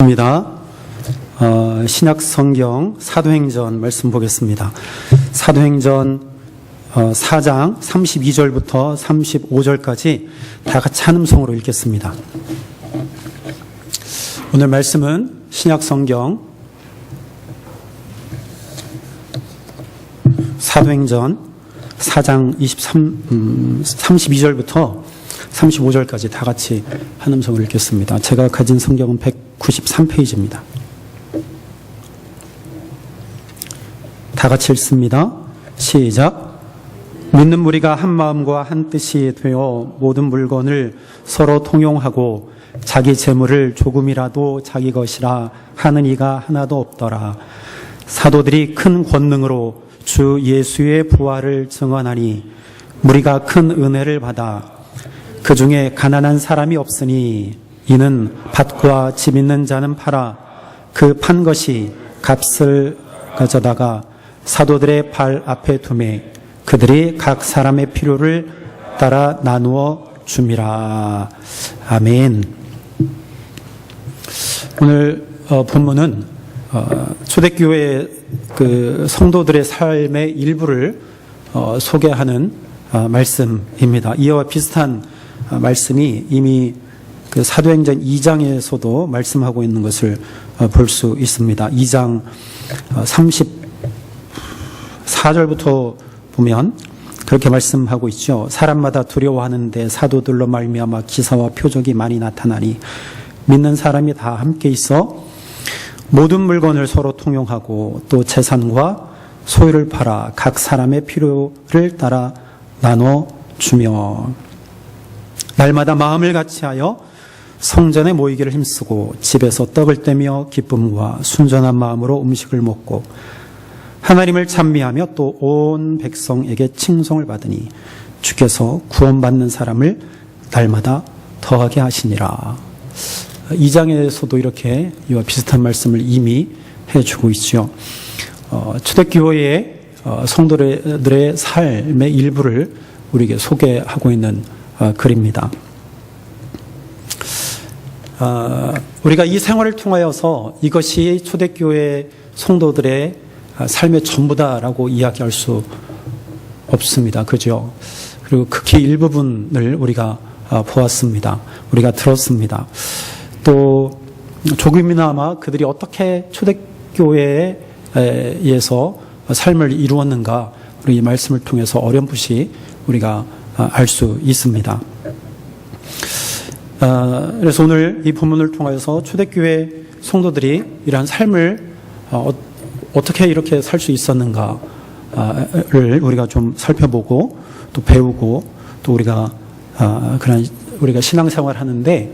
입니다. 신약 성경 사도행전 말씀 보겠습니다. 사도행전 4장 32절부터 35절까지 다 같이 한음성으로 읽겠습니다. 오늘 말씀은 신약 성경 사도행전 4장 32절부터 35절까지 다 같이 한음성을 읽겠습니다. 제가 가진 성경은 193페이지입니다. 다 같이 읽습니다. 시작. 믿는 무리가 한 마음과 한 뜻이 되어 모든 물건을 서로 통용하고 자기 재물을 조금이라도 자기 것이라 하는 이가 하나도 없더라. 사도들이 큰 권능으로 주 예수의 부활을 증언하니 무리가 큰 은혜를 받아 그 중에 가난한 사람이 없으니 이는 밭과 집 있는 자는 팔아 그 판 것이 값을 가져다가 사도들의 발 앞에 두매 그들이 각 사람의 필요를 따라 나누어 줌이라. 아멘. 오늘 본문은 초대교회 그 성도들의 삶의 일부를 소개하는 말씀입니다. 이와 비슷한 말씀이 이미 그 사도행전 2장에서도 말씀하고 있는 것을 볼 수 있습니다. 2장 34절부터 보면 그렇게 말씀하고 있죠. 사람마다 두려워하는데 사도들로 말미암아 기사와 표적이 많이 나타나니 믿는 사람이 다 함께 있어 모든 물건을 서로 통용하고 또 재산과 소유를 팔아 각 사람의 필요를 따라 나눠 주며 날마다 마음을 같이하여 성전에 모이기를 힘쓰고 집에서 떡을 떼며 기쁨과 순전한 마음으로 음식을 먹고 하나님을 찬미하며 또 온 백성에게 칭송을 받으니 주께서 구원받는 사람을 날마다 더하게 하시니라. 2장에서도 이렇게 이와 비슷한 말씀을 이미 해주고 있죠. 초대교회의 성도들의 삶의 일부를 우리에게 소개하고 있는 글입니다. 우리가 이 생활을 통하여서 이것이 초대교회 성도들의 삶의 전부다라고 이야기할 수 없습니다. 그죠? 그리고 극히 일부분을 우리가 보았습니다. 우리가 들었습니다. 또 조금이나마 그들이 어떻게 초대교회에서 삶을 이루었는가 우리 이 말씀을 통해서 어렴풋이 우리가 알 수 있습니다. 그래서 오늘 이 본문을 통해서 초대교회 성도들이 이러한 삶을 어떻게 이렇게 살 수 있었는가를 우리가 좀 살펴보고 또 배우고 또 우리가 신앙생활 하는데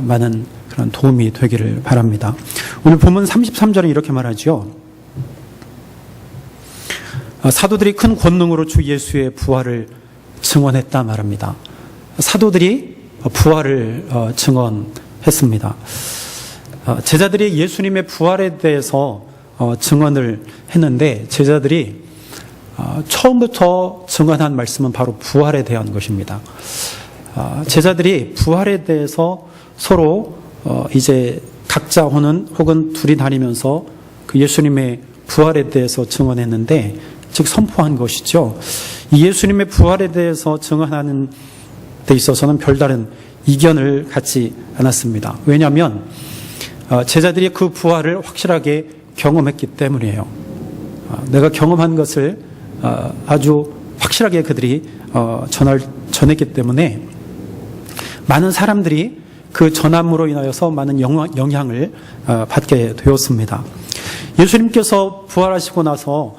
많은 그런 도움이 되기를 바랍니다. 오늘 본문 33절은 이렇게 말하죠. 사도들이 큰 권능으로 주 예수의 부활을 증언했다 말합니다. 사도들이 부활을 증언했습니다. 제자들이 예수님의 부활에 대해서 증언을 했는데 제자들이 처음부터 증언한 말씀은 바로 부활에 대한 것입니다. 제자들이 부활에 대해서 서로 이제 각자 혹은 둘이 다니면서 그 예수님의 부활에 대해서 증언했는데 즉 선포한 것이죠. 이 예수님의 부활에 대해서 증언하는 데 있어서는 별다른 이견을 갖지 않았습니다. 왜냐하면 제자들이 그 부활을 확실하게 경험했기 때문이에요. 내가 경험한 것을 아주 확실하게 그들이 전했기 때문에 많은 사람들이 그 전함으로 인하여서 많은 영향을 받게 되었습니다. 예수님께서 부활하시고 나서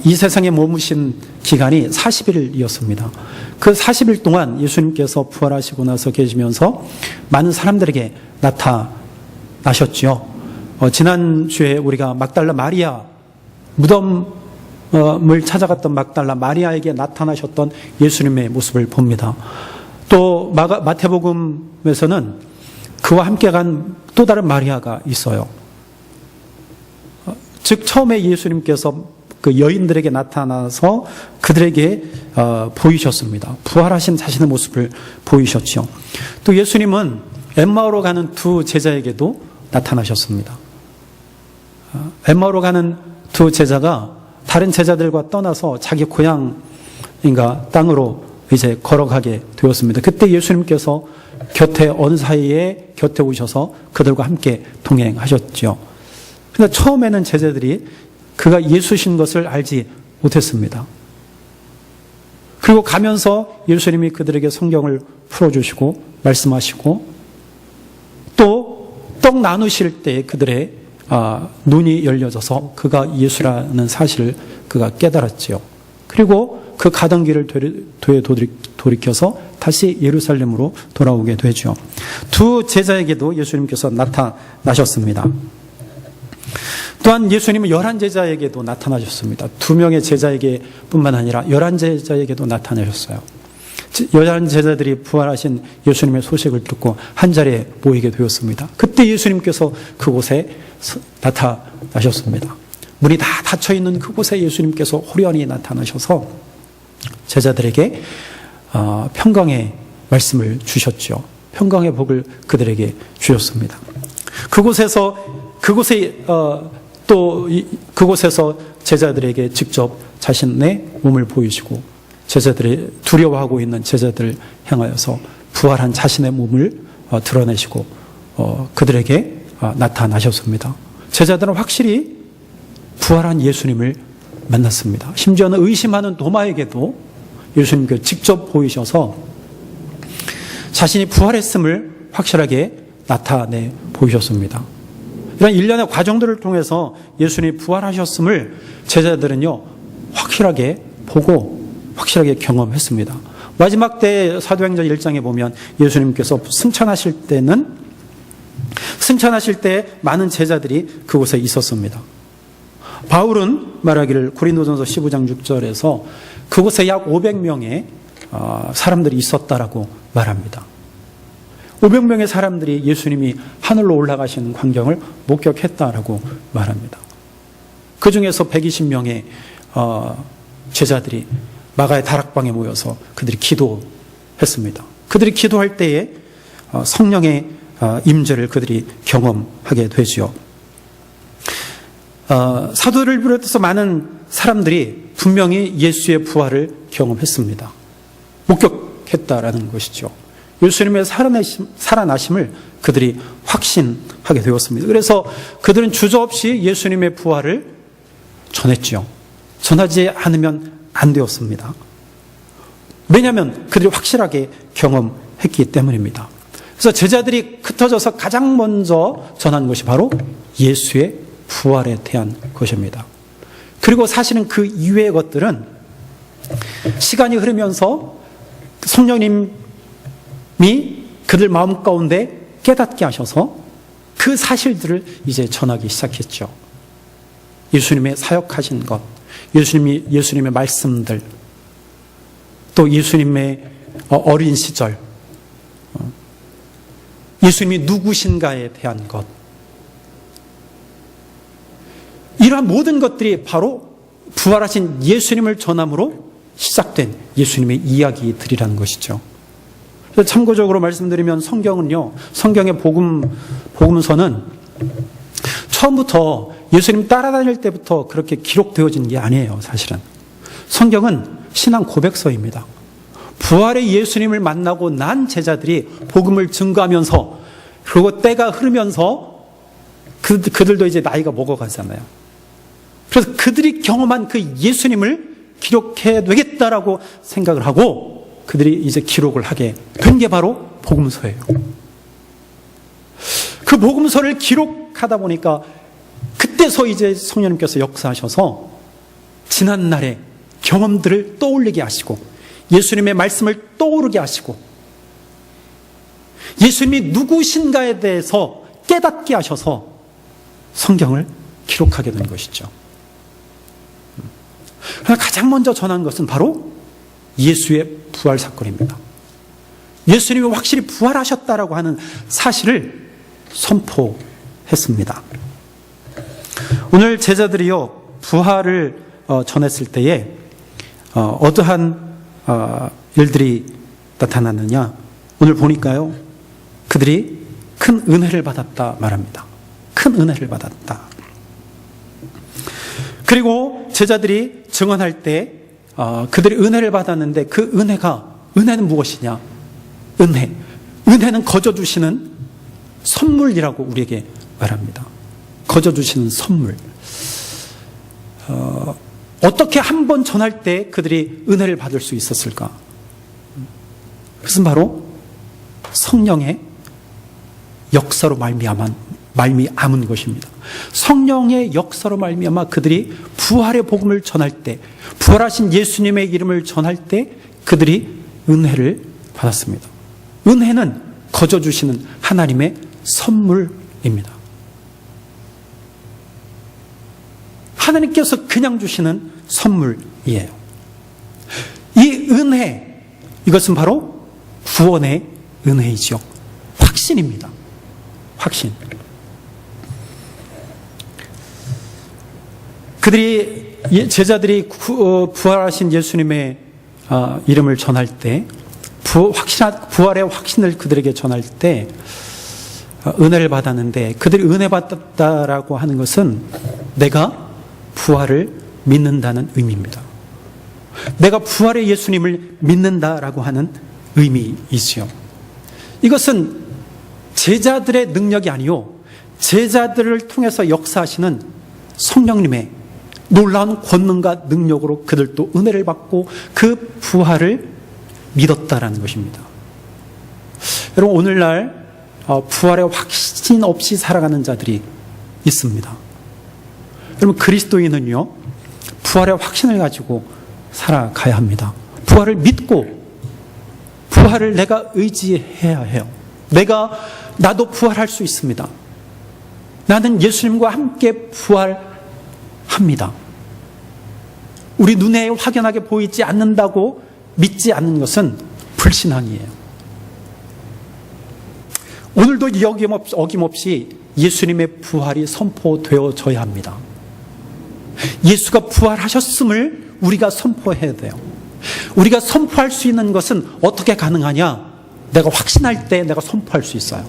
이 세상에 머무신 기간이 40일이었습니다. 그 40일 동안 예수님께서 부활하시고 나서 계시면서 많은 사람들에게 나타나셨죠. 지난주에 우리가 막달라 마리아 무덤을 찾아갔던 막달라 마리아에게 나타나셨던 예수님의 모습을 봅니다. 또 마태복음에서는 그와 함께 간 또 다른 마리아가 있어요. 즉 처음에 예수님께서 그 여인들에게 나타나서 그들에게 보이셨습니다. 부활하신 자신의 모습을 보이셨죠. 또 예수님은 엠마오로 가는 두 제자에게도 나타나셨습니다. 엠마오로 가는 두 제자가 다른 제자들과 떠나서 자기 고향인가 땅으로 이제 걸어가게 되었습니다. 그때 예수님께서 곁에 어느 사이에 곁에 오셔서 그들과 함께 동행하셨죠. 그러니까 처음에는 제자들이 그가 예수신 것을 알지 못했습니다. 그리고 가면서 예수님이 그들에게 성경을 풀어주시고 말씀하시고 또 떡 나누실 때 그들의 눈이 열려져서 그가 예수라는 사실을 그가 깨달았지요. 그리고 그 가던 길을 돌이켜서 다시 예루살렘으로 돌아오게 되죠. 두 제자에게도 예수님께서 나타나셨습니다. 또한 예수님은 11제자에게도 나타나셨습니다. 2명의 제자에게 뿐만 아니라 11제자에게도 나타나셨어요. 11제자들이 부활하신 예수님의 소식을 듣고 한자리에 모이게 되었습니다. 그때 예수님께서 그곳에 나타나셨습니다. 문이 다 닫혀있는 그곳에 예수님께서 호련히 나타나셔서 제자들에게 평강의 말씀을 주셨죠. 평강의 복을 그들에게 주셨습니다. 그곳에서 제자들에게 직접 자신의 몸을 보이시고 제자들이 두려워하고 있는 제자들을 향하여서 부활한 자신의 몸을 드러내시고 그들에게 나타나셨습니다. 제자들은 확실히 부활한 예수님을 만났습니다. 심지어는 의심하는 도마에게도 예수님께서 직접 보이셔서 자신이 부활했음을 확실하게 나타내 보이셨습니다. 이런 일련의 과정들을 통해서 예수님이 부활하셨음을 제자들은요 확실하게 보고 확실하게 경험했습니다. 마지막 때 사도행전 1장에 보면 예수님께서 승천하실 때 많은 제자들이 그곳에 있었습니다. 바울은 말하기를 고린도전서 15장 6절에서 그곳에 약 500명의 사람들이 있었다라고 말합니다. 500명의 사람들이 예수님이 하늘로 올라가시는 광경을 목격했다라고 말합니다. 그 중에서 120명의 제자들이 마가의 다락방에 모여서 그들이 기도했습니다. 그들이 기도할 때에 성령의 임재를 그들이 경험하게 되죠. 사도를 비롯해서 많은 사람들이 분명히 예수의 부활을 경험했습니다. 목격했다라는 것이죠. 예수님의 살아나심을 그들이 확신하게 되었습니다. 그래서 그들은 주저없이 예수님의 부활을 전했죠. 전하지 않으면 안 되었습니다. 왜냐하면 그들이 확실하게 경험했기 때문입니다. 그래서 제자들이 흩어져서 가장 먼저 전한 것이 바로 예수의 부활에 대한 것입니다. 그리고 사실은 그 이외의 것들은 시간이 흐르면서 성령님이 그들 마음 가운데 깨닫게 하셔서 그 사실들을 이제 전하기 시작했죠. 예수님의 사역하신 것, 예수님의 말씀들, 또 예수님의 어린 시절, 예수님이 누구신가에 대한 것, 이러한 모든 것들이 바로 부활하신 예수님을 전함으로 시작된 예수님의 이야기들이라는 것이죠. 참고적으로 말씀드리면 성경의 복음서는 처음부터 예수님 따라다닐 때부터 그렇게 기록되어진 게 아니에요, 사실은. 성경은 신앙 고백서입니다. 부활의 예수님을 만나고 난 제자들이 복음을 증거하면서, 그리고 때가 흐르면서 그들도 이제 나이가 먹어가잖아요. 그래서 그들이 경험한 그 예수님을 기록해야 되겠다라고 생각을 하고 그들이 이제 기록을 하게 된 게 바로 복음서예요. 그 복음서를 기록하다 보니까 그때서 이제 성령님께서 역사하셔서 지난날의 경험들을 떠올리게 하시고 예수님의 말씀을 떠오르게 하시고 예수님이 누구신가에 대해서 깨닫게 하셔서 성경을 기록하게 된 것이죠. 가장 먼저 전한 것은 바로 예수의 부활 사건입니다. 예수님이 확실히 부활하셨다라고 하는 사실을 선포했습니다. 오늘 제자들이요 부활을 전했을 때에 어떠한 일들이 나타났느냐? 오늘 보니까요 그들이 큰 은혜를 받았다 말합니다. 큰 은혜를 받았다. 그리고 제자들이 증언할 때 그들이 은혜를 받았는데 그 은혜는 무엇이냐? 은혜는 거저 주시는 선물이라고 우리에게 말합니다. 거저 주시는 선물. 어떻게 한 번 전할 때 그들이 은혜를 받을 수 있었을까? 그것은 바로 성령의 역사로 말미암은 것입니다. 성령의 역사로 말미암아 그들이 부활의 복음을 전할 때, 부활하신 예수님의 이름을 전할 때 그들이 은혜를 받았습니다. 은혜는 거저 주시는 하나님의 선물입니다. 하나님께서 그냥 주시는 선물이에요. 이 은혜, 이것은 바로 구원의 은혜이죠. 확신입니다. 확신. 제자들이 부활하신 예수님의 이름을 전할 때, 부활의 확신을 그들에게 전할 때 은혜를 받았는데, 그들이 은혜 받았다라고 하는 것은 내가 부활을 믿는다는 의미입니다. 내가 부활의 예수님을 믿는다라고 하는 의미이지요. 이것은 제자들의 능력이 아니요, 제자들을 통해서 역사하시는 성령님의 놀라운 권능과 능력으로 그들도 은혜를 받고 그 부활을 믿었다라는 것입니다. 여러분, 오늘날 부활의 확신 없이 살아가는 자들이 있습니다. 여러분, 그리스도인은요, 부활의 확신을 가지고 살아가야 합니다. 부활을 믿고, 부활을 내가 의지해야 해요. 나도 부활할 수 있습니다. 나는 예수님과 함께 부활합니다. 우리 눈에 확연하게 보이지 않는다고 믿지 않는 것은 불신앙이에요. 오늘도 어김없이 예수님의 부활이 선포되어져야 합니다. 예수가 부활하셨음을 우리가 선포해야 돼요. 우리가 선포할 수 있는 것은 어떻게 가능하냐? 내가 확신할 때 내가 선포할 수 있어요.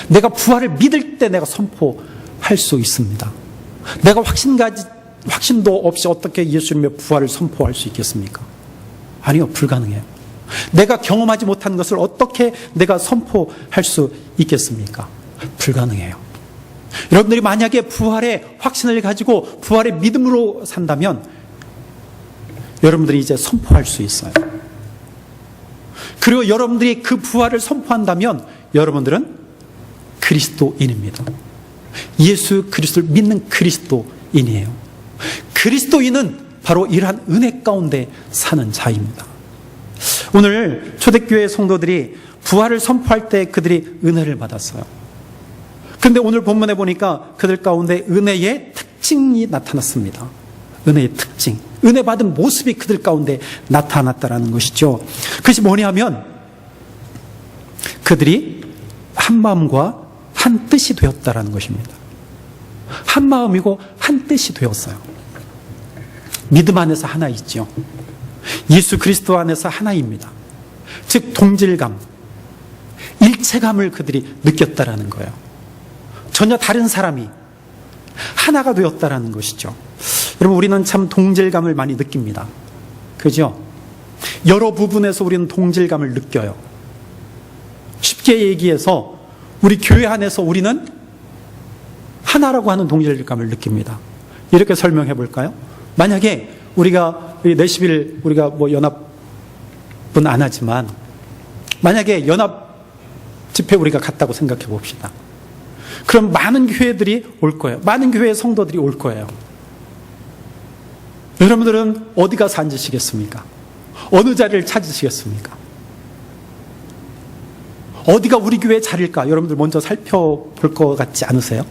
내가 부활을 믿을 때 내가 선포할 수 있습니다. 내가 확신도 없이 어떻게 예수님의 부활을 선포할 수 있겠습니까? 아니요, 불가능해요. 내가 경험하지 못한 것을 어떻게 내가 선포할 수 있겠습니까? 불가능해요. 여러분들이 만약에 부활의 확신을 가지고 부활의 믿음으로 산다면 여러분들이 이제 선포할 수 있어요. 그리고 여러분들이 그 부활을 선포한다면 여러분들은 그리스도인입니다. 예수 그리스도를 믿는 그리스도인이에요. 그리스도인은 바로 이러한 은혜 가운데 사는 자입니다. 오늘 초대교회 성도들이 부활을 선포할 때 그들이 은혜를 받았어요. 그런데 오늘 본문에 보니까 그들 가운데 은혜의 특징이 나타났습니다. 은혜의 특징, 은혜 받은 모습이 그들 가운데 나타났다라는 것이죠. 그것이 뭐냐면 그들이 한 마음과 한 뜻이 되었다라는 것입니다. 한 마음이고 한 뜻이 되었어요. 믿음 안에서 하나 있죠. 예수 그리스도 안에서 하나입니다. 즉 동질감, 일체감을 그들이 느꼈다라는 거예요. 전혀 다른 사람이 하나가 되었다라는 것이죠. 여러분, 우리는 참 동질감을 많이 느낍니다. 그죠? 여러 부분에서 우리는 동질감을 느껴요. 쉽게 얘기해서 우리 교회 안에서 우리는 하나라고 하는 동질감을 느낍니다. 이렇게 설명해 볼까요? 만약에 우리가 내시빌 우리가 연합은 안 하지만 만약에 연합 집회 우리가 갔다고 생각해 봅시다. 그럼 많은 교회들이 올 거예요. 많은 교회의 성도들이 올 거예요. 여러분들은 어디 가서 앉으시겠습니까? 어느 자리를 찾으시겠습니까? 어디가 우리 교회의 자리일까? 여러분들 먼저 살펴볼 것 같지 않으세요?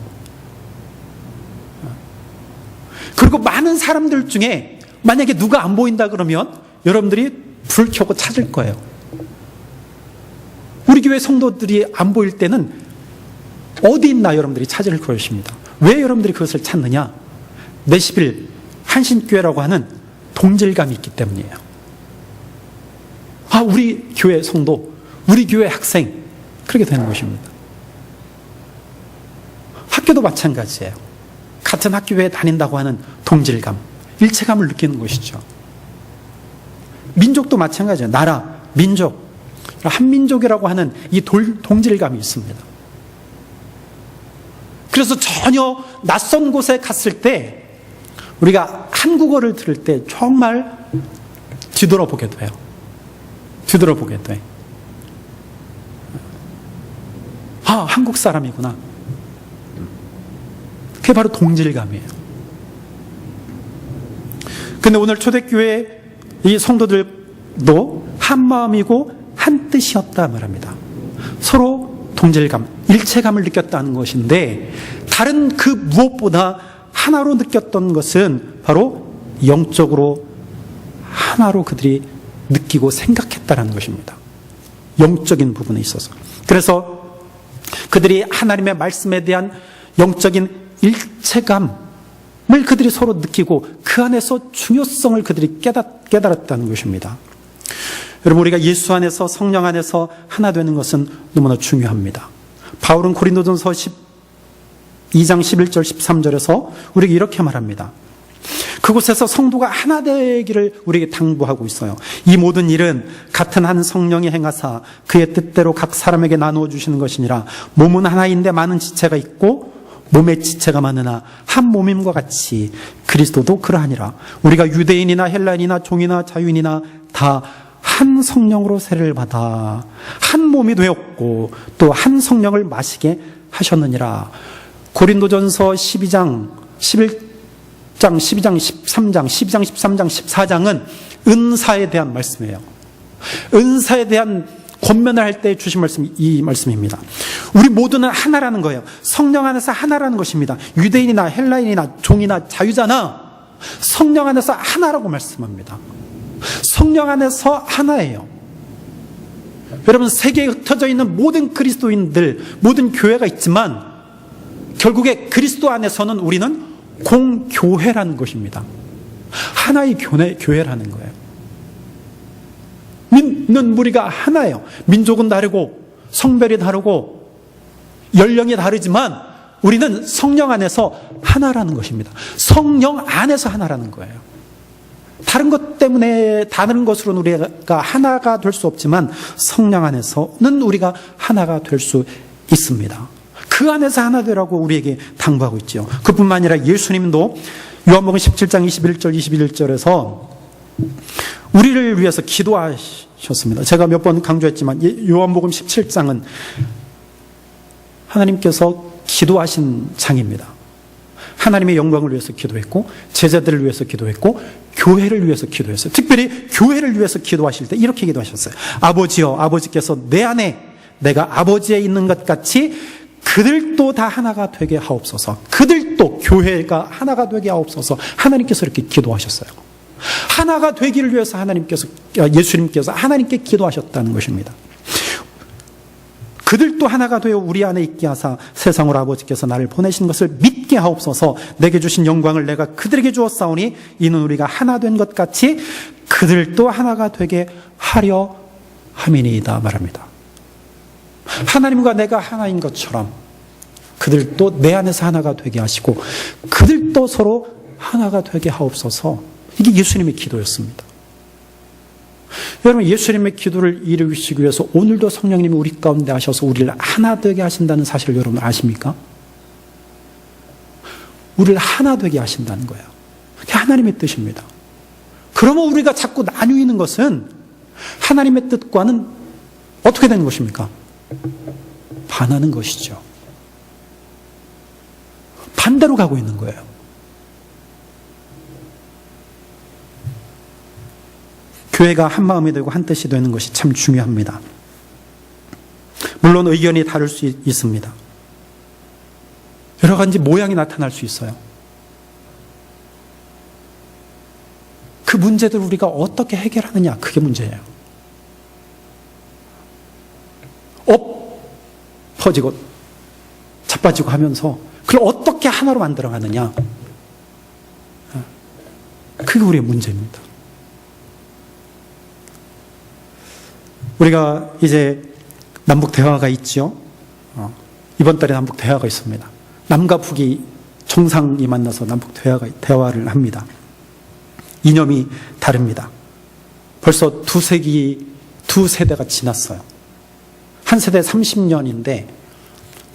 그리고 많은 사람들 중에 만약에 누가 안 보인다 그러면 여러분들이 불 켜고 찾을 거예요. 우리 교회 성도들이 안 보일 때는 어디 있나 여러분들이 찾을 것입니다. 왜 여러분들이 그것을 찾느냐? 내시빌 한신교회라고 하는 동질감이 있기 때문이에요. 우리 교회 성도, 우리 교회 학생, 그렇게 되는 것입니다. 학교도 마찬가지예요. 같은 학교에 다닌다고 하는 동질감, 일체감을 느끼는 것이죠. 민족도 마찬가지예요. 나라, 민족, 한민족이라고 하는 이 동질감이 있습니다. 그래서 전혀 낯선 곳에 갔을 때 우리가 한국어를 들을 때 정말 뒤돌아보게 돼요. 뒤돌아보게 돼. 아, 한국 사람이구나. 그게 바로 동질감이에요. 근데 오늘 초대교회 이 성도들도 한 마음이고 한 뜻이었다 말합니다. 서로 동질감, 일체감을 느꼈다는 것인데 다른 그 무엇보다 하나로 느꼈던 것은 바로 영적으로 하나로 그들이 느끼고 생각했다는 것입니다. 영적인 부분에 있어서. 그래서 그들이 하나님의 말씀에 대한 영적인 일체감을 그들이 서로 느끼고 그 안에서 중요성을 그들이 깨달았다는 것입니다. 여러분, 우리가 예수 안에서, 성령 안에서 하나 되는 것은 너무나 중요합니다. 바울은 고린도전서 12장 11절 13절에서 우리에게 이렇게 말합니다. 그곳에서 성도가 하나 되기를 우리에게 당부하고 있어요. 이 모든 일은 같은 한 성령이 행하사 그의 뜻대로 각 사람에게 나누어 주시는 것이니라. 몸은 하나인데 많은 지체가 있고 몸의 지체가 많으나 한 몸임과 같이 그리스도도 그러하니라. 우리가 유대인이나 헬라인이나 종이나 자유인이나 다 한 성령으로 세례를 받아 한 몸이 되었고 또 한 성령을 마시게 하셨느니라. 고린도전서 12장 11장 12장 13장 12장 13장 14장은 은사에 대한 말씀이에요. 은사에 대한 권면을 할 때 주신 말씀이 이 말씀입니다. 우리 모두는 하나라는 거예요. 성령 안에서 하나라는 것입니다. 유대인이나 헬라인이나 종이나 자유자나 성령 안에서 하나라고 말씀합니다. 성령 안에서 하나예요. 여러분, 세계에 흩어져 있는 모든 그리스도인들, 모든 교회가 있지만 결국에 그리스도 안에서는 우리는 공교회라는 것입니다. 하나의 교회라는 거예요. 믿는 무리가 하나예요. 민족은 다르고 성별이 다르고 연령이 다르지만 우리는 성령 안에서 하나라는 것입니다. 성령 안에서 하나라는 거예요. 다른 것 때문에 다른 것으로는 우리가 하나가 될 수 없지만 성령 안에서는 우리가 하나가 될 수 있습니다. 그 안에서 하나 되라고 우리에게 당부하고 있죠. 그뿐만 아니라 예수님도 요한복음 17장 21절 21절에서 우리를 위해서 기도하셨습니다. 제가 몇 번 강조했지만 요한복음 17장은 하나님께서 기도하신 장입니다. 하나님의 영광을 위해서 기도했고 제자들을 위해서 기도했고 교회를 위해서 기도했어요. 특별히 교회를 위해서 기도하실 때 이렇게 기도하셨어요. 아버지여, 아버지께서 내 안에 내가 아버지에 있는 것 같이 그들도 다 하나가 되게 하옵소서. 그들도 교회가 하나가 되게 하옵소서. 하나님께서 이렇게 기도하셨어요. 하나가 되기를 위해서 예수님께서 하나님께 기도하셨다는 것입니다. 그들도 하나가 되어 우리 안에 있게 하사 세상으로 아버지께서 나를 보내신 것을 믿게 하옵소서. 내게 주신 영광을 내가 그들에게 주었사오니 이는 우리가 하나 된 것 같이 그들도 하나가 되게 하려 함이니이다 말합니다. 하나님과 내가 하나인 것처럼 그들도 내 안에서 하나가 되게 하시고 그들도 서로 하나가 되게 하옵소서. 이게 예수님의 기도였습니다. 여러분, 예수님의 기도를 이루시기 위해서 오늘도 성령님이 우리 가운데 하셔서 우리를 하나 되게 하신다는 사실을 여러분 아십니까? 우리를 하나 되게 하신다는 거예요. 그게 하나님의 뜻입니다. 그러면 우리가 자꾸 나뉘는 것은 하나님의 뜻과는 어떻게 되는 것입니까? 반하는 것이죠. 반대로 가고 있는 거예요. 교회가 한 마음이 되고 한 뜻이 되는 것이 참 중요합니다. 물론 의견이 다를 수 있습니다. 여러 가지 모양이 나타날 수 있어요. 그 문제들을 우리가 어떻게 해결하느냐, 그게 문제예요. 엎어지고 자빠지고 하면서 그걸 어떻게 하나로 만들어가느냐, 그게 우리의 문제입니다. 우리가 이제 남북 대화가 있죠. 이번 달에 남북 대화가 있습니다. 남과 북이 정상이 만나서 남북 대화를 합니다. 이념이 다릅니다. 벌써 두 세대가 지났어요. 한 세대 30년인데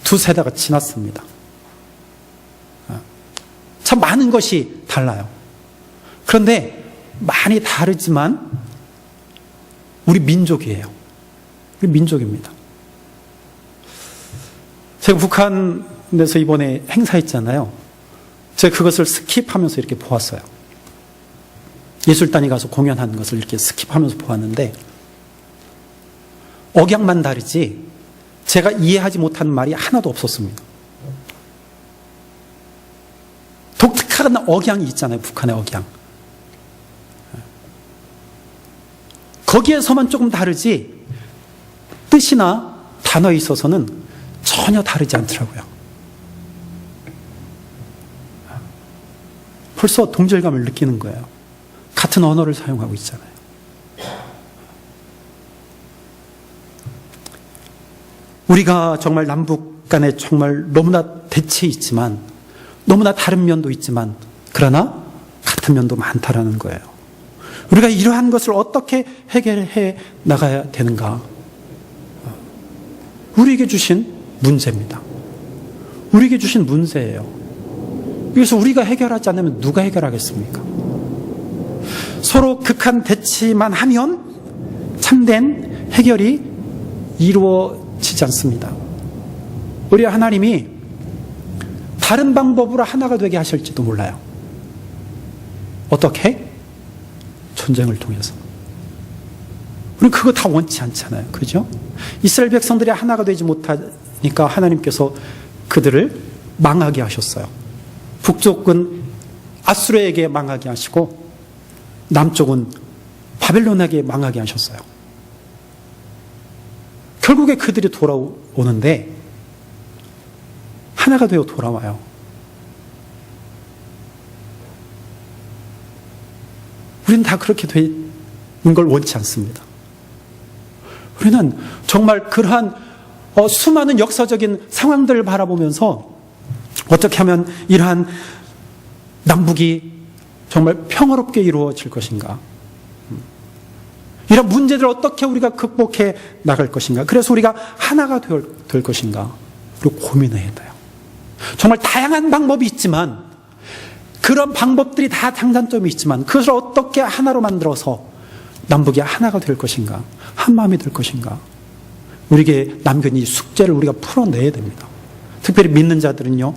두 세대가 지났습니다. 참 많은 것이 달라요. 그런데 많이 다르지만 우리 민족이에요. 우리 민족입니다. 제가 북한에서 이번에 행사했잖아요. 제가 그것을 스킵하면서 이렇게 보았어요. 예술단이 가서 공연하는 것을 이렇게 스킵하면서 보았는데 억양만 다르지 제가 이해하지 못하는 말이 하나도 없었습니다. 독특한 억양이 있잖아요. 북한의 억양. 거기에서만 조금 다르지 뜻이나 단어에 있어서는 전혀 다르지 않더라고요. 벌써 동질감을 느끼는 거예요. 같은 언어를 사용하고 있잖아요. 우리가 정말 남북 간에 정말 너무나 대치 있지만 너무나 다른 면도 있지만 그러나 같은 면도 많다라는 거예요. 우리가 이러한 것을 어떻게 해결해 나가야 되는가? 우리에게 주신 문제입니다. 우리에게 주신 문제예요. 그래서 우리가 해결하지 않으면 누가 해결하겠습니까? 서로 극한 대치만 하면 참된 해결이 이루어지지 않습니다. 우리 하나님이 다른 방법으로 하나가 되게 하실지도 몰라요. 어떻게? 전쟁을 통해서. 우리는 그거 다 원치 않잖아요. 그죠? 이스라엘 백성들이 하나가 되지 못하니까 하나님께서 그들을 망하게 하셨어요. 북쪽은 아수르에게 망하게 하시고 남쪽은 바벨론에게 망하게 하셨어요. 결국에 그들이 돌아오는데 하나가 되어 돌아와요. 우리는 다 그렇게 되는 걸 원치 않습니다. 우리는 정말 그러한 수많은 역사적인 상황들을 바라보면서 어떻게 하면 이러한 남북이 정말 평화롭게 이루어질 것인가? 이런 문제들을 어떻게 우리가 극복해 나갈 것인가? 그래서 우리가 하나가 될 것인가? 그리고 고민해야 돼요. 정말 다양한 방법이 있지만 그런 방법들이 다 장단점이 있지만 그것을 어떻게 하나로 만들어서 남북이 하나가 될 것인가? 한 마음이 될 것인가? 우리에게 남겨진 이 숙제를 우리가 풀어내야 됩니다. 특별히 믿는 자들은요.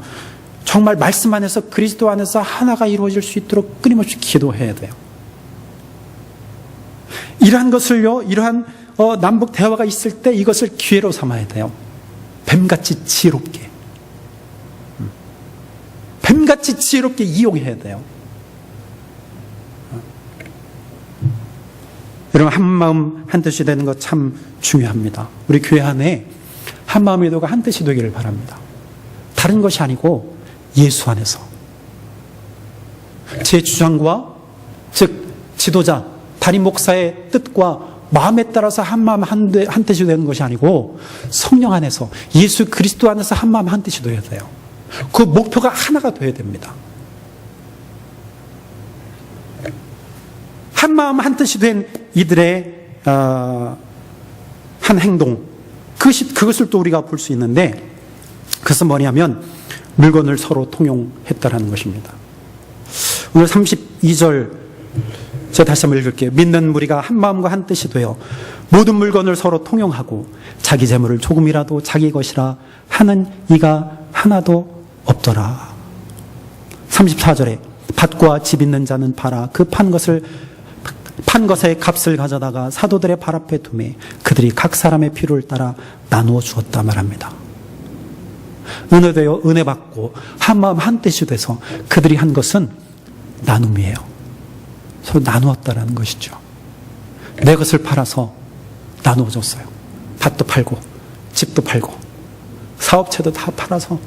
정말 말씀 안에서 그리스도 안에서 하나가 이루어질 수 있도록 끊임없이 기도해야 돼요. 이러한 것을요. 이러한 남북 대화가 있을 때 이것을 기회로 삼아야 돼요. 뱀같이 지혜롭게. 뱀같이 지혜롭게 이용해야 돼요. 여러분 한마음 한뜻이 되는 것 참 중요합니다. 우리 교회 안에 한마음의 도가 한뜻이 되기를 바랍니다. 다른 것이 아니고 예수 안에서 제 주장과 즉 지도자 담임 목사의 뜻과 마음에 따라서 한마음 한뜻이 되는 것이 아니고 성령 안에서 예수 그리스도 안에서 한마음 한뜻이 되어야 돼요. 그 목표가 하나가 되어야 됩니다. 한마음 한뜻이 된 이들의 한 행동 그것을 또 우리가 볼 수 있는데 그것은 뭐냐면 물건을 서로 통용했다라는 것입니다. 오늘 32절 제가 다시 한번 읽을게요. 믿는 무리가 한 마음과 한 뜻이 되어 모든 물건을 서로 통용하고 자기 재물을 조금이라도 자기 것이라 하는 이가 하나도 없더라. 34절에 밭과 집 있는 자는 팔아 그 판 것의 값을 가져다가 사도들의 발 앞에 두매 그들이 각 사람의 필요를 따라 나누어 주었다 말합니다. 은혜되어 은혜 받고 한마음 한뜻이 돼서 그들이 한 것은 나눔이에요. 서로 나누었다라는 것이죠. 내 것을 팔아서 나누어 줬어요. 밭도 팔고 집도 팔고 사업체도 다 팔아서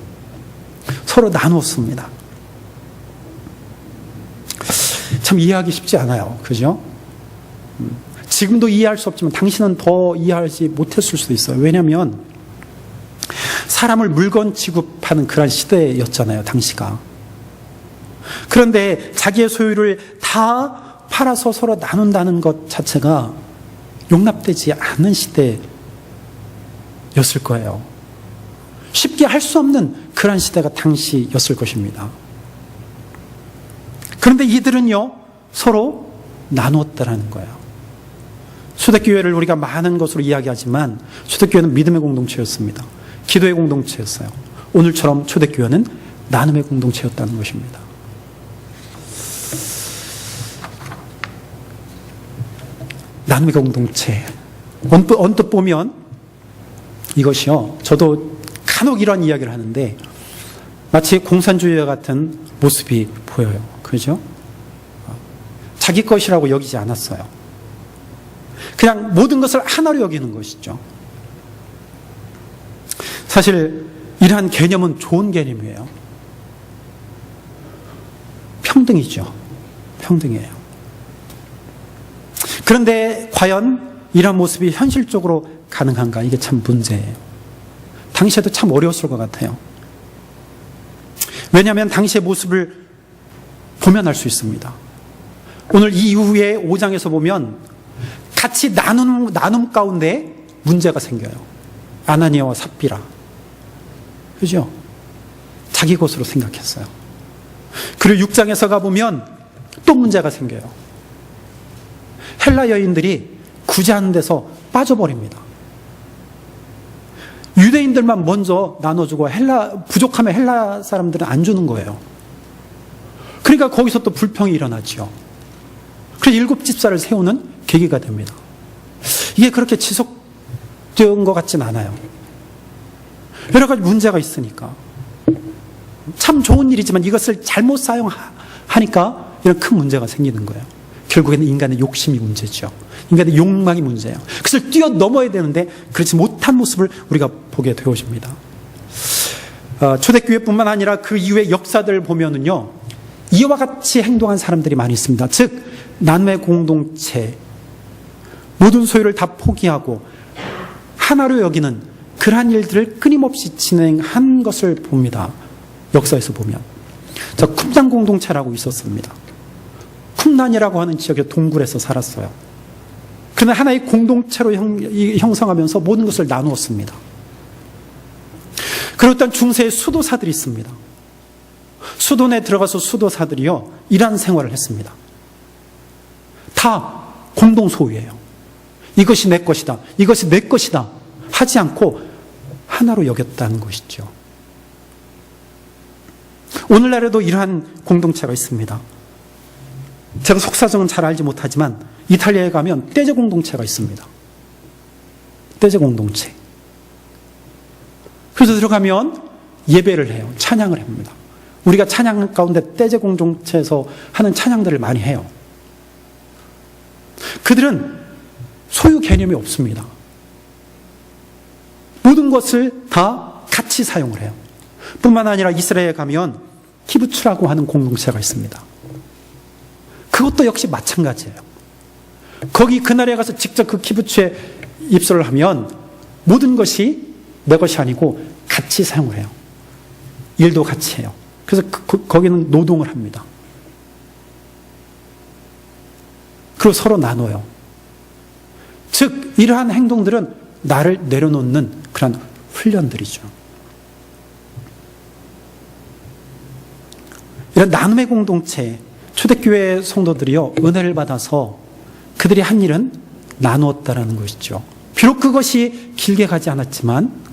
서로 나누었습니다. 참 이해하기 쉽지 않아요. 그죠? 지금도 이해할 수 없지만 당신은 더 이해하지 못했을 수도 있어요. 왜냐하면 사람을 물건 취급하는 그런 시대였잖아요, 당시가. 그런데 자기의 소유를 다 팔아서 서로 나눈다는 것 자체가 용납되지 않는 시대였을 거예요. 쉽게 할 수 없는 그런 시대가 당시였을 것입니다. 그런데 이들은요, 서로 나누었다라는 거예요. 초대교회를 우리가 많은 것으로 이야기하지만 초대교회는 믿음의 공동체였습니다. 기도의 공동체였어요. 오늘처럼 초대교회는 나눔의 공동체였다는 것입니다. 나눔의 공동체. 언뜻 보면 이것이요, 저도 간혹 이런 이야기를 하는데 마치 공산주의와 같은 모습이 보여요. 그죠? 자기 것이라고 여기지 않았어요. 그냥 모든 것을 하나로 여기는 것이죠. 사실 이러한 개념은 좋은 개념이에요. 평등이죠. 평등이에요. 그런데 과연 이런 모습이 현실적으로 가능한가? 이게 참 문제예요. 당시에도 참 어려웠을 것 같아요. 왜냐하면 당시의 모습을 보면 알 수 있습니다. 오늘 이 이후에 5장에서 보면 같이 나눔 가운데 문제가 생겨요. 아나니아와 삽비라. 그죠? 자기 것으로 생각했어요. 그리고 6장에서 가보면 또 문제가 생겨요. 헬라 여인들이 구제하는 데서 빠져버립니다. 유대인들만 먼저 나눠주고 부족하면 헬라 사람들은 안 주는 거예요. 그러니까 거기서 또 불평이 일어나죠. 그래서 7집사를 세우는 계기가 됩니다. 이게 그렇게 지속된 것 같진 않아요. 여러 가지 문제가 있으니까. 참 좋은 일이지만 이것을 잘못 사용하니까 이런 큰 문제가 생기는 거예요. 결국에는 인간의 욕심이 문제죠. 인간의 욕망이 문제예요. 그것을 뛰어넘어야 되는데 그렇지 못한 모습을 우리가 보게 되어집니다. 초대교회뿐만 아니라 그 이후의 역사들을 보면은요, 이와 같이 행동한 사람들이 많이 있습니다. 즉 나눔의 공동체, 모든 소유를 다 포기하고 하나로 여기는 그러한 일들을 끊임없이 진행한 것을 봅니다. 역사에서 보면. 자, 쿰단 공동체라고 있었습니다. 쿰단이라고 하는 지역의 동굴에서 살았어요. 그러나 하나의 공동체로 형성하면서 모든 것을 나누었습니다. 그리고 또 중세의 수도사들이 있습니다. 수도내에 들어가서 수도사들이요, 이러한 생활을 했습니다. 다 공동 소유예요. 이것이 내 것이다, 이것이 내 것이다 하지 않고 하나로 여겼다는 것이죠. 오늘날에도 이러한 공동체가 있습니다. 제가 속사정은 잘 알지 못하지만 이탈리아에 가면 떼제 공동체가 있습니다. 떼제 공동체. 그래서 들어가면 예배를 해요. 찬양을 합니다. 우리가 찬양 가운데 떼제 공동체에서 하는 찬양들을 많이 해요. 그들은 소유 개념이 없습니다. 모든 것을 다 같이 사용을 해요. 뿐만 아니라 이스라엘에 가면 키부츠라고 하는 공동체가 있습니다. 그것도 역시 마찬가지예요. 거기 그날에 가서 직접 그 키부츠에 입소를 하면 모든 것이 내 것이 아니고 같이 사용을 해요. 일도 같이 해요. 그래서 거기는 노동을 합니다. 그리고 서로 나눠요. 즉 이러한 행동들은 나를 내려놓는 그런 훈련들이죠. 이런 나눔의 공동체, 초대교회 성도들이요, 은혜를 받아서 그들이 한 일은 나누었다라는 것이죠. 비록 그것이 길게 가지 않았지만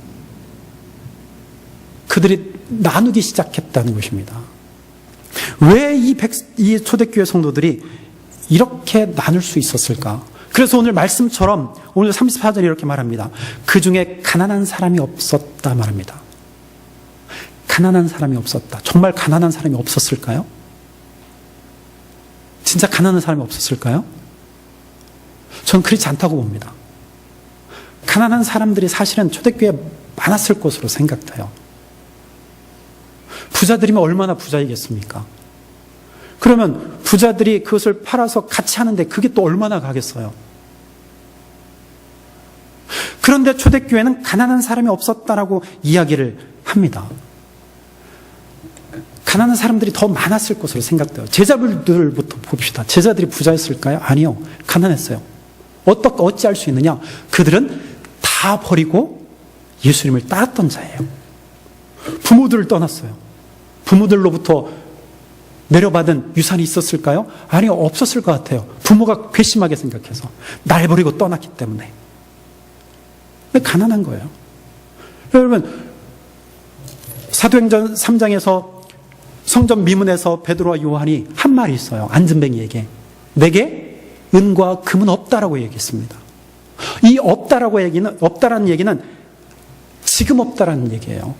그들이 나누기 시작했다는 것입니다. 왜 이 초대교회 성도들이 이렇게 나눌 수 있었을까? 그래서 오늘 말씀처럼 오늘 34절에 이렇게 말합니다. 그 중에 가난한 사람이 없었다 말합니다. 가난한 사람이 없었다. 정말 가난한 사람이 없었을까요? 진짜 가난한 사람이 없었을까요? 저는 그렇지 않다고 봅니다. 가난한 사람들이 사실은 초대교회에 많았을 것으로 생각돼요. 부자들이면 얼마나 부자이겠습니까? 그러면 부자들이 그것을 팔아서 같이 하는데 그게 또 얼마나 가겠어요? 그런데 초대교회는 가난한 사람이 없었다라고 이야기를 합니다. 가난한 사람들이 더 많았을 것으로 생각돼요. 제자들부터 봅시다. 제자들이 부자였을까요? 아니요. 가난했어요. 어찌할 수 있느냐? 그들은 다 버리고 예수님을 따랐던 자예요. 부모들을 떠났어요. 부모들로부터 내려받은 유산이 있었을까요? 아니요. 없었을 것 같아요. 부모가 괘씸하게 생각해서 날 버리고 떠났기 때문에. 가난한 거예요. 여러분, 사도행전 3장에서 성전 미문에서 베드로와 요한이 한 말이 있어요. 안전뱅이에게. 내게 은과 금은 없다라고 얘기했습니다. 이 없다라는 얘기는 지금 없다라는 얘기예요.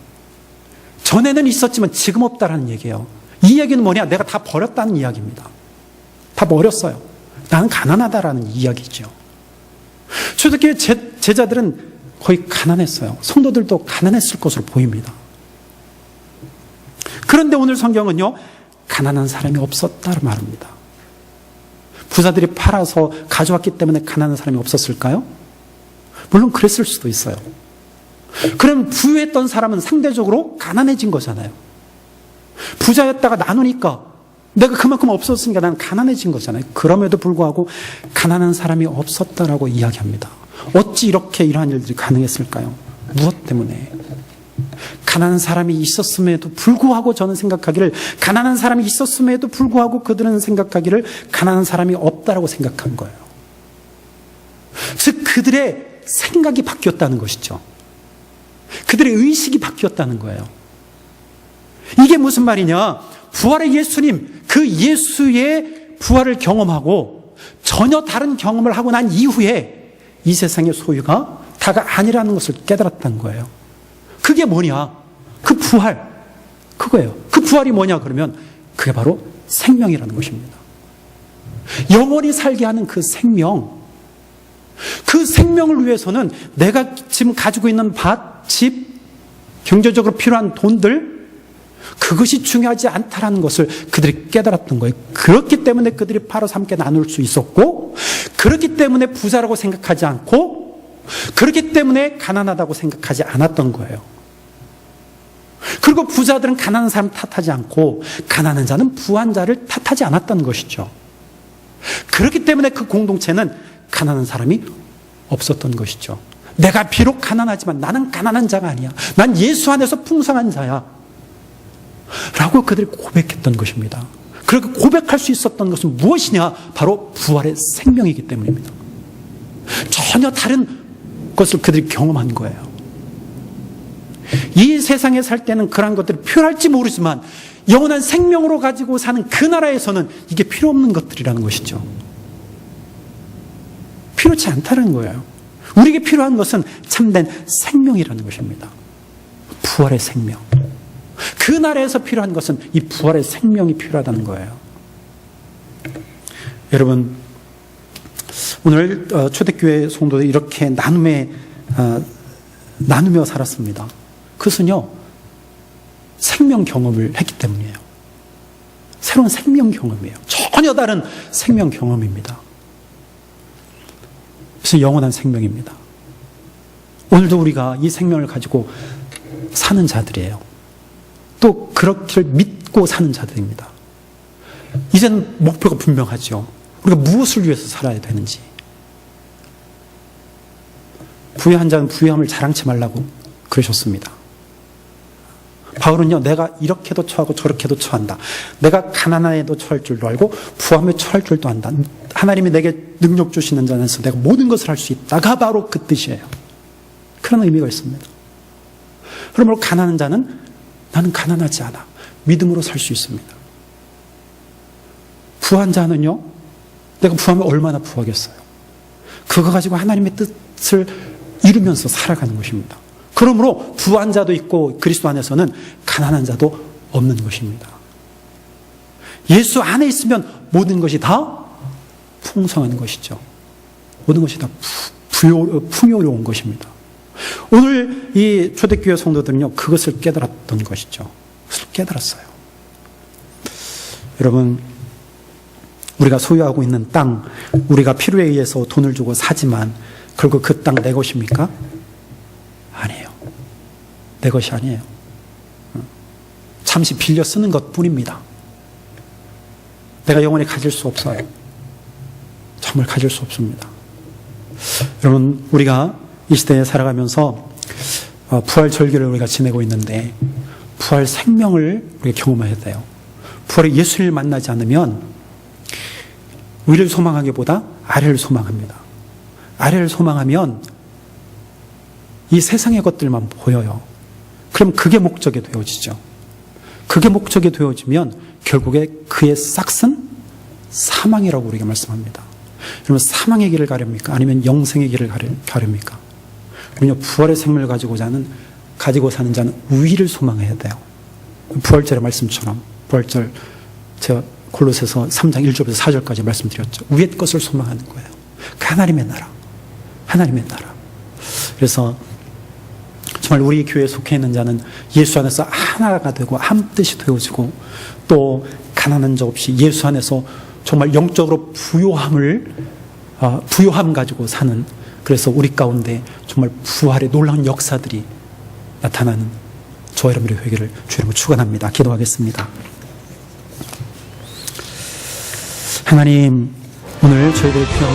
전에는 있었지만 지금 없다라는 얘기예요. 이 얘기는 뭐냐? 내가 다 버렸다는 이야기입니다. 다 버렸어요. 나는 가난하다라는 이야기죠. 초대교회 제자들은 거의 가난했어요. 성도들도 가난했을 것으로 보입니다. 그런데 오늘 성경은요, 가난한 사람이 없었다고 말합니다. 부자들이 팔아서 가져왔기 때문에 가난한 사람이 없었을까요? 물론 그랬을 수도 있어요. 그럼 부유했던 사람은 상대적으로 가난해진 거잖아요. 부자였다가 나누니까 내가 그만큼 없었으니까 나는 가난해진 거잖아요. 그럼에도 불구하고 가난한 사람이 없었다라고 이야기합니다. 어찌 이렇게 이러한 일들이 가능했을까요? 무엇 때문에? 가난한 사람이 있었음에도 불구하고 저는 생각하기를, 가난한 사람이 있었음에도 불구하고 그들은 생각하기를 가난한 사람이 없다라고 생각한 거예요. 즉 그들의 생각이 바뀌었다는 것이죠. 그들의 의식이 바뀌었다는 거예요. 이게 무슨 말이냐? 부활의 예수님, 그 예수의 부활을 경험하고 전혀 다른 경험을 하고 난 이후에 이 세상의 소유가 다가 아니라는 것을 깨달았다는 거예요. 그게 뭐냐? 그 부활, 그거예요. 그 부활이 뭐냐 그러면 그게 바로 생명이라는 것입니다. 영원히 살게 하는 그 생명, 그 생명을 위해서는 내가 지금 가지고 있는 밭, 집, 경제적으로 필요한 돈들, 그것이 중요하지 않다라는 것을 그들이 깨달았던 거예요. 그렇기 때문에 그들이 팔아서 함께 나눌 수 있었고, 그렇기 때문에 부자라고 생각하지 않고, 그렇기 때문에 가난하다고 생각하지 않았던 거예요. 그리고 부자들은 가난한 사람 탓하지 않고 가난한 자는 부한 자를 탓하지 않았다는 것이죠. 그렇기 때문에 그 공동체는 가난한 사람이 없었던 것이죠. 내가 비록 가난하지만 나는 가난한 자가 아니야. 난 예수 안에서 풍성한 자야. 라고 그들이 고백했던 것입니다. 그렇게 고백할 수 있었던 것은 무엇이냐? 바로 부활의 생명이기 때문입니다. 전혀 다른 것을 그들이 경험한 거예요. 이 세상에 살 때는 그런 것들이 필요할지 모르지만 영원한 생명으로 가지고 사는 그 나라에서는 이게 필요 없는 것들이라는 것이죠. 필요치 않다는 거예요. 우리에게 필요한 것은 참된 생명이라는 것입니다. 부활의 생명. 그 나라에서 필요한 것은 이 부활의 생명이 필요하다는 거예요. 여러분, 오늘 초대교회 성도들이 이렇게 나누며 살았습니다. 그것은요, 생명 경험을 했기 때문이에요. 새로운 생명 경험이에요. 전혀 다른 생명 경험입니다. 그래서 영원한 생명입니다. 오늘도 우리가 이 생명을 가지고 사는 자들이에요. 또 그렇기를 믿고 사는 자들입니다. 이제는 목표가 분명하죠. 우리가 무엇을 위해서 살아야 되는지. 부유한 자는 부유함을 자랑치 말라고 그러셨습니다. 바울은요, 내가 이렇게도 처하고 저렇게도 처한다. 내가 가난함에도 처할 줄도 알고 부함에 처할 줄도 안다. 하나님이 내게 능력 주시는 자에서 내가 모든 것을 할 수 있다가 바로 그 뜻이에요. 그런 의미가 있습니다. 그러므로 가난한 자는 나는 가난하지 않아. 믿음으로 살 수 있습니다. 부한 자는요, 내가 부하면 얼마나 부하겠어요. 그거 가지고 하나님의 뜻을 이루면서 살아가는 것입니다. 그러므로 부한 자도 있고 그리스도 안에서는 가난한 자도 없는 것입니다. 예수 안에 있으면 모든 것이 다 풍성한 것이죠. 모든 것이 다 풍요로운 것입니다. 오늘 이 초대교회 성도들은요, 그것을 깨달았던 것이죠. 그것을 깨달았어요. 여러분, 우리가 소유하고 있는 땅, 우리가 필요에 의해서 돈을 주고 사지만 결국 그 땅 내 것입니까? 내 것이 아니에요. 잠시 빌려 쓰는 것뿐입니다. 내가 영원히 가질 수 없어요. 정말 가질 수 없습니다. 여러분, 우리가 이 시대에 살아가면서 부활 절기를 우리가 지내고 있는데 부활 생명을 우리가 경험해야 돼요. 부활의 예수를 만나지 않으면 위를 소망하기보다 아래를 소망합니다. 아래를 소망하면 이 세상의 것들만 보여요. 그럼 그게 목적이 되어지죠. 그게 목적이 되어지면 결국에 그의 싹은 사망이라고 우리가 말씀합니다. 그러면 사망의 길을 가렵니까? 아니면 영생의 길을 가렵니까? 우리는 부활의 생명을 가지고 사는 자는 위를 소망해야 돼요. 부활절의 말씀처럼, 부활절 제가 골로새서 3장 1절부터 4절까지 말씀드렸죠. 위의 것을 소망하는 거예요. 그 하나님의 나라. 하나님의 나라. 그래서 정말 우리 교회에 속해 있는 자는 예수 안에서 하나가 되고 한 뜻이 되어지고 또 가난한 자 없이 예수 안에서 정말 영적으로 부요함 가지고 사는, 그래서 우리 가운데 정말 부활의 놀라운 역사들이 나타나는 저와 여러분의 회개를 주 이름으로 축원합니다. 기도하겠습니다. 하나님, 오늘 저희들의 필요한